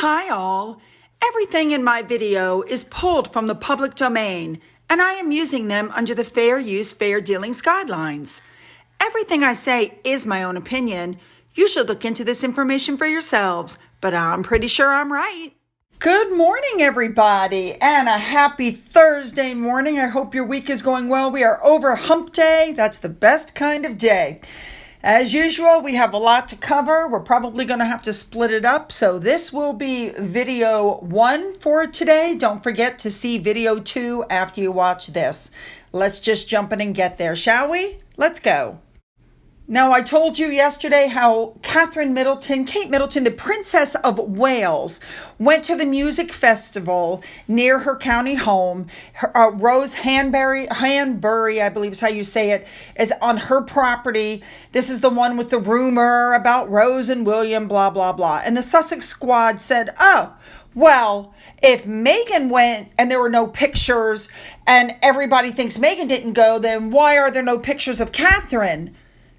Hi all! Everything in my video is pulled from the public domain, and I am using them under the Fair Use, Fair Dealings guidelines. Everything I say is my own opinion. You should look into this information for yourselves, but I'm pretty sure I'm right. Good morning, everybody, and a happy Thursday morning. I hope your week is going well. We are over hump day. That's the best kind of day. As usual, we have a lot to cover. We're probably going to have to split it up. So this will be video 1 for today. Don't forget to see video 2 after you watch this. Let's just jump in and get there, shall we? Let's go. Now, I told you yesterday how Kate Middleton, the Princess of Wales, went to the music festival near her county home. Rose Hanbury, I believe is how you say it, is on her property. This is the one with the rumor about Rose and William, blah, blah, blah. And the Sussex squad said, oh, well, if Meghan went and there were no pictures and everybody thinks Meghan didn't go, then why are there no pictures of Catherine?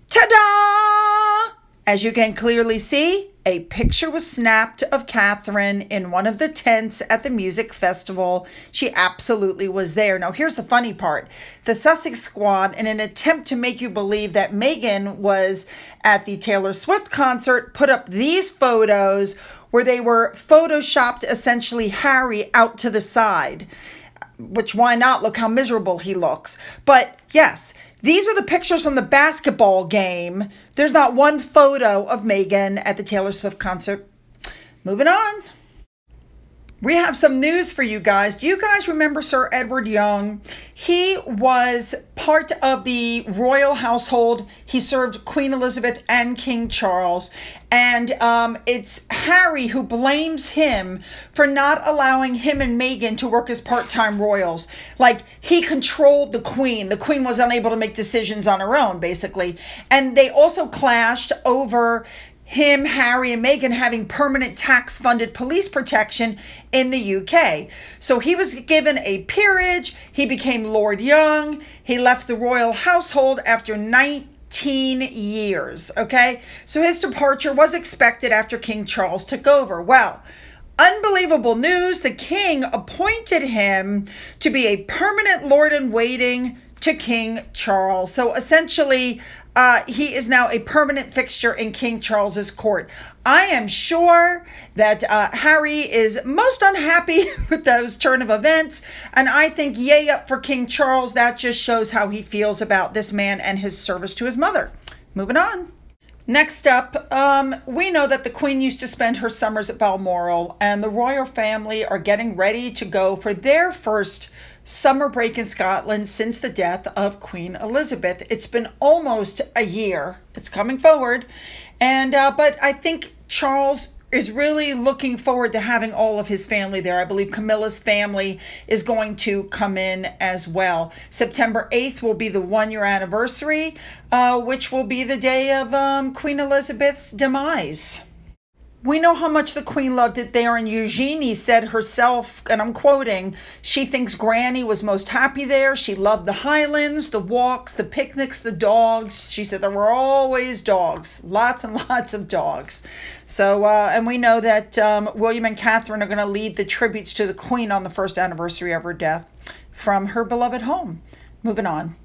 Ta-da! As you can clearly see, a picture was snapped of Catherine in one of the tents at the music festival. She absolutely was there. Now, here's the funny part. The Sussex squad, in an attempt to make you believe that Meghan was at the Taylor Swift concert, put up these photos where they were photoshopped essentially Harry out to the side. Which, why not? Look how miserable he looks. But yes, these are the pictures from the basketball game. There's not one photo of Meghan at the Taylor Swift concert. Moving on. We have some news for you guys. Do you guys remember Sir Edward Young? He was part of the royal household. He served Queen Elizabeth and King Charles. And it's Harry who blames him for not allowing him and Meghan to work as part-time royals. Like, he controlled the Queen. The Queen was unable to make decisions on her own, basically. And they also clashed over him, Harry, and Meghan having permanent tax-funded police protection in the UK. So he was given a peerage. He became Lord Young. He left the royal household after 19 years, okay? So his departure was expected after King Charles took over. Well, unbelievable news. The king appointed him to be a permanent lord-in-waiting to King Charles. So essentially, he is now a permanent fixture in King Charles's court. I am sure that Harry is most unhappy with those turn of events, and I think yay up for King Charles. That just shows how he feels about this man and his service to his mother. Moving on. Next up, we know that the Queen used to spend her summers at Balmoral, and the royal family are getting ready to go for their first summer break in Scotland since the death of Queen Elizabeth. It's been almost a year. It's coming forward. And but I think Charles is really looking forward to having all of his family there. I believe Camilla's family is going to come in as well. September 8th will be the 1-year anniversary, which will be the day of Queen Elizabeth's demise. We know how much the Queen loved it there, and Eugenie said herself, and I'm quoting, she thinks Granny was most happy there. She loved the Highlands, the walks, the picnics, the dogs. She said there were always dogs, lots and lots of dogs. So, and we know that William and Catherine are going to lead the tributes to the Queen on the first anniversary of her death from her beloved home. Moving on.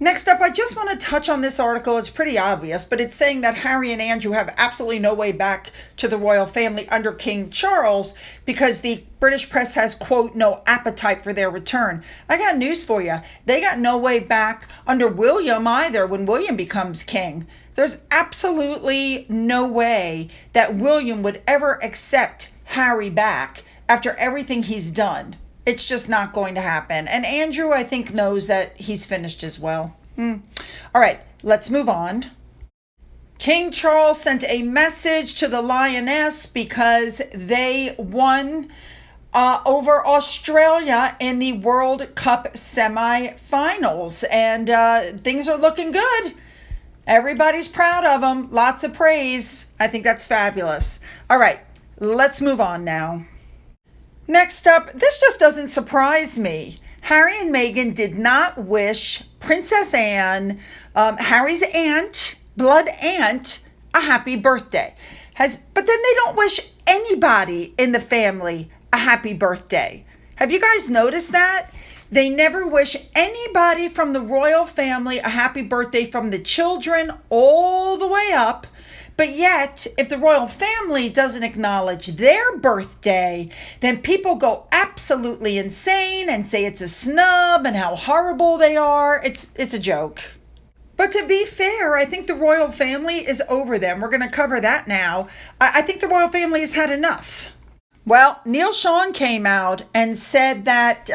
Next up, I just want to touch on this article. It's pretty obvious, but it's saying that Harry and Andrew have absolutely no way back to the royal family under King Charles because the British press has, quote, no appetite for their return. I got news for you. They got no way back under William either when William becomes king. There's absolutely no way that William would ever accept Harry back after everything he's done. It's just not going to happen. And Andrew, I think, knows that he's finished as well. All right, let's move on. King Charles sent a message to the Lioness because they won over Australia in the World Cup semi-finals. And things are looking good. Everybody's proud of them. Lots of praise. I think that's fabulous. All right, let's move on now. Next up, this just doesn't surprise me. Harry and Meghan did not wish Princess Anne, Harry's aunt, blood aunt, a happy birthday. But then they don't wish anybody in the family a happy birthday. Have you guys noticed that? They never wish anybody from the royal family a happy birthday, from the children all the way up. But yet, if the royal family doesn't acknowledge their birthday, then people go absolutely insane and say it's a snub and how horrible they are. It's a joke. But to be fair, I think the royal family is over them. We're going to cover that now. I think the royal family has had enough. Well, Neil Sean came out and said that,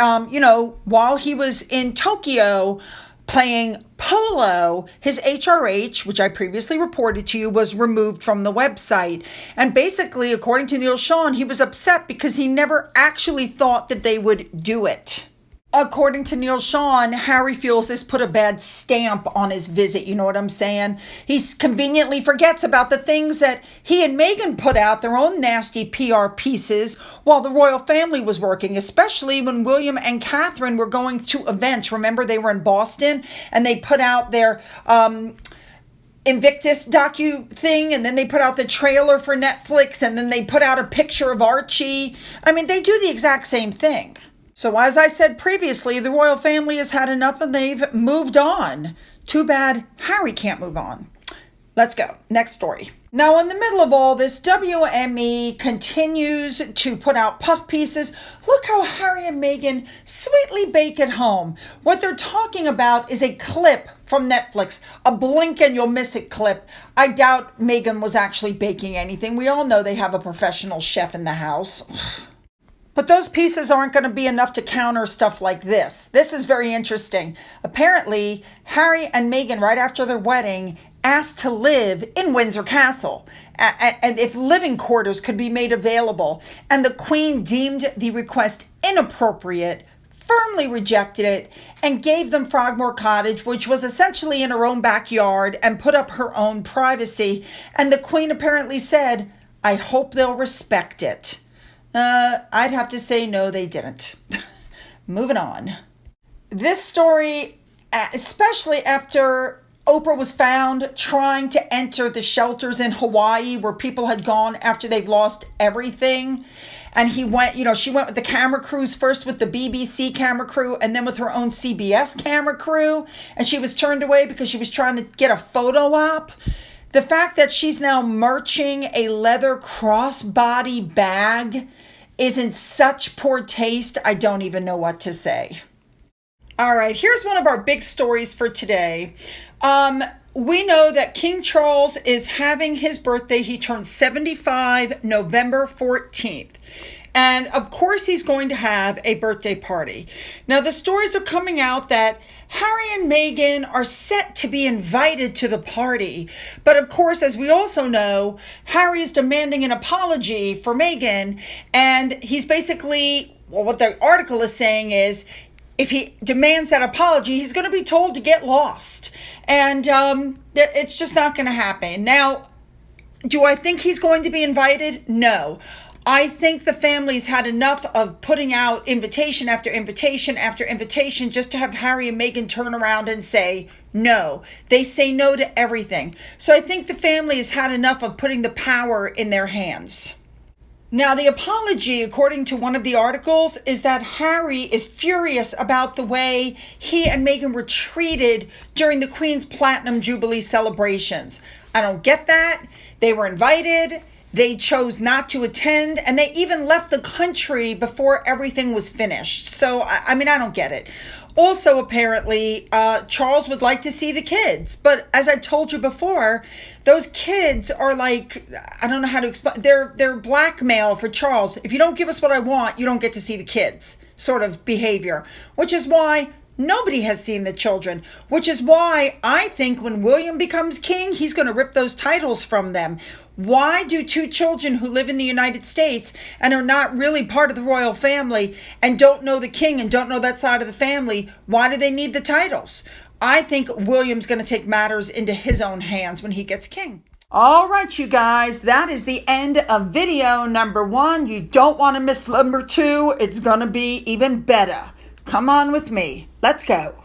while he was in Tokyo playing polo, his HRH, which I previously reported to you, was removed from the website. And basically, according to Neil Sean, he was upset because he never actually thought that they would do it. According to Neil Sean, Harry feels this put a bad stamp on his visit. You know what I'm saying? He conveniently forgets about the things that he and Meghan put out, their own nasty PR pieces, while the royal family was working, especially when William and Catherine were going to events. Remember, they were in Boston and they put out their Invictus docu thing, and then they put out the trailer for Netflix, and then they put out a picture of Archie. I mean, they do the exact same thing. So as I said previously, the royal family has had enough and they've moved on. Too bad Harry can't move on. Let's go. Next story. Now, in the middle of all this, WME continues to put out puff pieces. Look how Harry and Meghan sweetly bake at home. What they're talking about is a clip from Netflix, a blink and you'll miss it clip. I doubt Meghan was actually baking anything. We all know they have a professional chef in the house. But those pieces aren't going to be enough to counter stuff like this. This is very interesting. Apparently, Harry and Meghan, right after their wedding, asked to live in Windsor Castle, and if living quarters could be made available. And the Queen deemed the request inappropriate, firmly rejected it, and gave them Frogmore Cottage, which was essentially in her own backyard, and put up her own privacy. And the Queen apparently said, "I hope they'll respect it." I'd have to say no, they didn't. Moving on. This story, especially after Oprah was found trying to enter the shelters in Hawaii where people had gone after they've lost everything. And she went with the camera crews, first with the BBC camera crew and then with her own CBS camera crew. And she was turned away because she was trying to get a photo op. The fact that she's now merching a leather crossbody bag is in such poor taste, I don't even know what to say. All right, here's one of our big stories for today. We know that King Charles is having his birthday. He turns 75 November 14th. And of course, he's going to have a birthday party. Now, the stories are coming out that Harry and Meghan are set to be invited to the party. But of course, as we also know, Harry is demanding an apology for Meghan. And he's basically, well, what the article is saying is, if he demands that apology, he's going to be told to get lost. And it's just not going to happen. Now, do I think he's going to be invited? No. I think the family's had enough of putting out invitation after invitation after invitation just to have Harry and Meghan turn around and say no. They say no to everything. So I think the family has had enough of putting the power in their hands. Now, the apology, according to one of the articles, is that Harry is furious about the way he and Meghan were treated during the Queen's Platinum Jubilee celebrations. I don't get that. They were invited. They chose not to attend, and they even left the country before everything was finished. So, I mean, I don't get it. Also, apparently, Charles would like to see the kids. But as I've told you before, those kids are like, I don't know how to explain. They're blackmail for Charles. If you don't give us what I want, you don't get to see the kids sort of behavior, which is why nobody has seen the children, which is why I think when William becomes king, he's going to rip those titles from them. Why do two children who live in the United States and are not really part of the royal family and don't know the king and don't know that side of the family, why do they need the titles? I think William's going to take matters into his own hands when he gets king. All right, you guys, that is the end of video number 1. You don't want to miss number 2. It's going to be even better. Come on with me. Let's go.